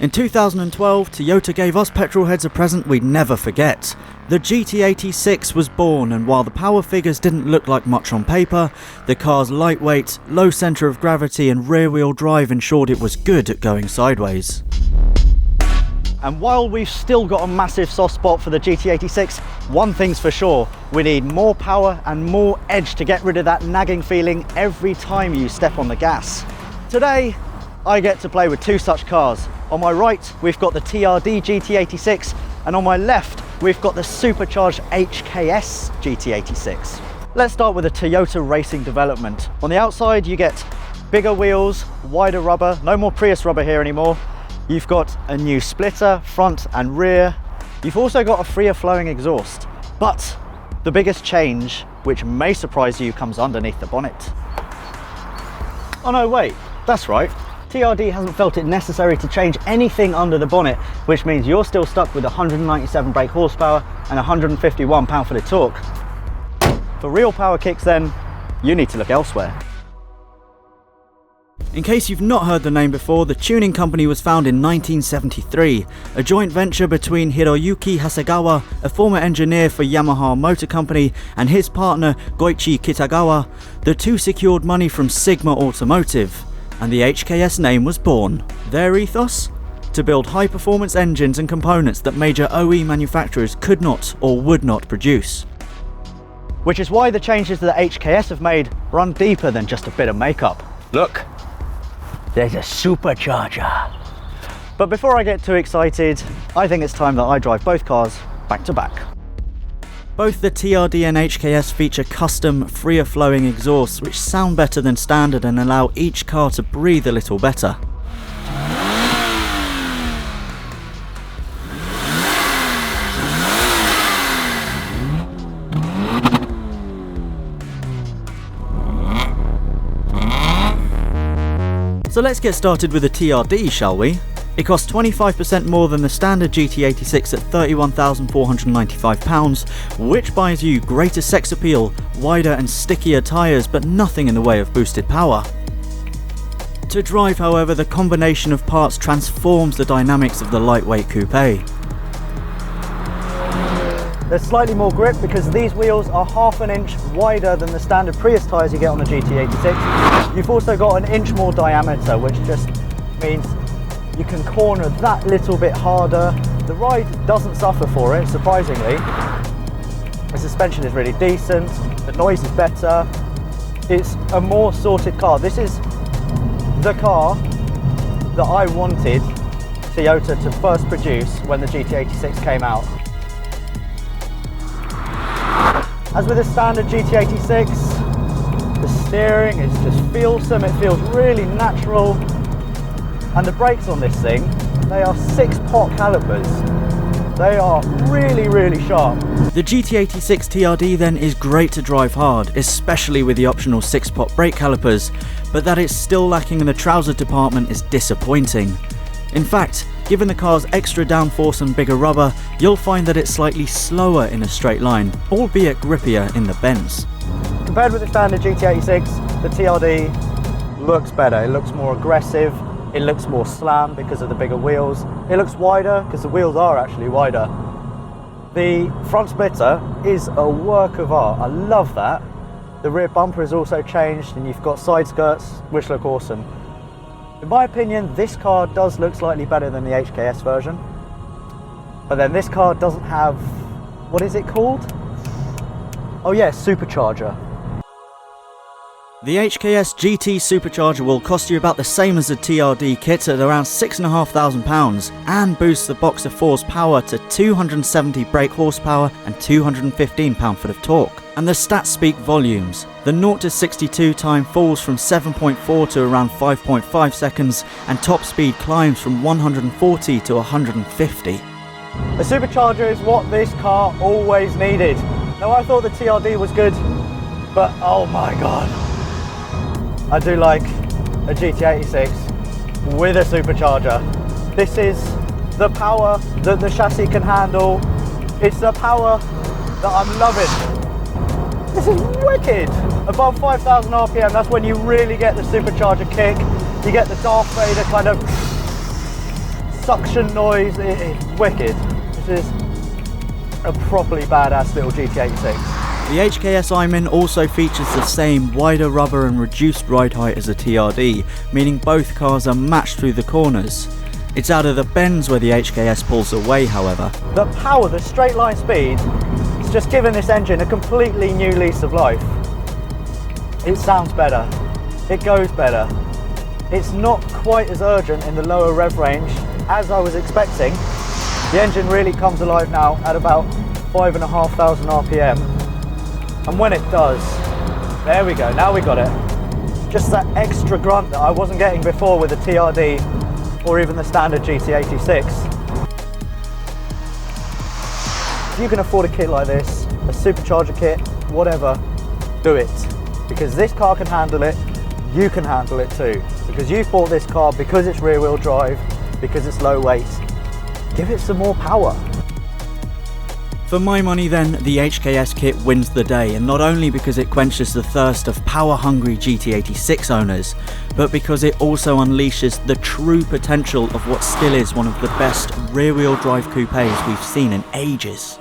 In 2012, Toyota gave us petrolheads a present we'd never forget. The GT86 was born, and while the power figures didn't look like much on paper, the car's lightweight, low centre of gravity and rear-wheel drive ensured it was good at going sideways. And while we've still got a massive soft spot for the GT86, one thing's for sure, we need more power and more edge to get rid of that nagging feeling every time you step on the gas. Today, I get to play with two such cars. On my right, we've got the TRD GT86, and on my left, we've got the Supercharged HKS GT86. Let's start with the Toyota racing development. On the outside, you get bigger wheels, wider rubber, no more Prius rubber here anymore. You've got a new splitter, front and rear. You've also got a freer flowing exhaust. But the biggest change, which may surprise you, comes underneath the bonnet. Oh no, wait, that's right. TRD hasn't felt it necessary to change anything under the bonnet, which means you're still stuck with 197 brake horsepower and 151 pound-foot of torque. For real power kicks then, you need to look elsewhere. In case you've not heard the name before, the tuning company was founded in 1973, a joint venture between Hiroyuki Hasegawa, a former engineer for Yamaha Motor Company, and his partner Goichi Kitagawa. The two secured money from Sigma Automotive, and the HKS name was born. Their ethos? To build high-performance engines and components that major OE manufacturers could not or would not produce. Which is why the changes that the HKS have made run deeper than just a bit of makeup. Look, there's a Supercharger. But before I get too excited, I think it's time that I drive both cars back to back. Both the TRD and HKS feature custom, freer flowing exhausts which sound better than standard and allow each car to breathe a little better. So let's get started with the TRD, shall we? It costs 25% more than the standard GT86 at £31,495, which buys you greater sex appeal, wider and stickier tyres, but nothing in the way of boosted power. To drive, however, the combination of parts transforms the dynamics of the lightweight coupe. There's slightly more grip because these wheels are half an inch wider than the standard Prius tyres you get on the GT86. You've also got an inch more diameter, which just means you can corner that little bit harder. The ride doesn't suffer for it, surprisingly. The suspension is really decent, the noise is better. It's a more sorted car. This is the car that I wanted Toyota to first produce when the GT86 came out. As with the standard GT86, the steering just feels it feels really natural. And the brakes on this thing, they are 6-pot calipers. They are really, really sharp. The GT86 TRD then is great to drive hard, especially with the optional 6-pot brake calipers, but that it's still lacking in the trouser department is disappointing. In fact, given the car's extra downforce and bigger rubber, you'll find that it's slightly slower in a straight line, albeit grippier in the bends. Compared with the standard GT86, the TRD looks better. It looks more aggressive. It looks more slam because of the bigger wheels. It looks wider because the wheels are actually wider. The front splitter is a work of art. I love that. The rear bumper is also changed and you've got side skirts which look awesome. In my opinion, this car does look slightly better than the HKS version. But then this car doesn't have, what is it called? Oh yeah, Supercharger. The HKS GT Supercharger will cost you about the same as the TRD kit at around £6,500 and boosts the Boxer 4's power to 270 brake horsepower and 215 pound-foot of torque. And the stats speak volumes. The 0 to 62 time falls from 7.4 to around 5.5 seconds and top speed climbs from 140 to 150. The Supercharger is what this car always needed. Now I thought the TRD was good, but oh my god. I do like a GT86 with a Supercharger. This is the power that the chassis can handle. It's the power that I'm loving. This is wicked. Above 5,000 RPM, that's when you really get the Supercharger kick. You get the Darth Vader kind of suction noise, it's wicked. This is a properly badass little GT86. The HKS I'm in also features the same wider rubber and reduced ride height as a TRD, meaning both cars are matched through the corners. It's out of the bends where the HKS pulls away, however. The power, the straight line speed, it's just given this engine a completely new lease of life. It sounds better, it goes better. It's not quite as urgent in the lower rev range as I was expecting. The engine really comes alive now at about 5,500 RPM. And when it does, there we go, now we got it. Just that extra grunt that I wasn't getting before with the TRD or even the standard GT86. If you can afford a kit like this, a Supercharger kit, whatever, do it. Because this car can handle it, you can handle it too. Because you bought this car because it's rear wheel drive, because it's low weight. Give it some more power. For my money then, the HKS kit wins the day, and not only because it quenches the thirst of power-hungry GT86 owners, but because it also unleashes the true potential of what still is one of the best rear-wheel drive coupes we've seen in ages.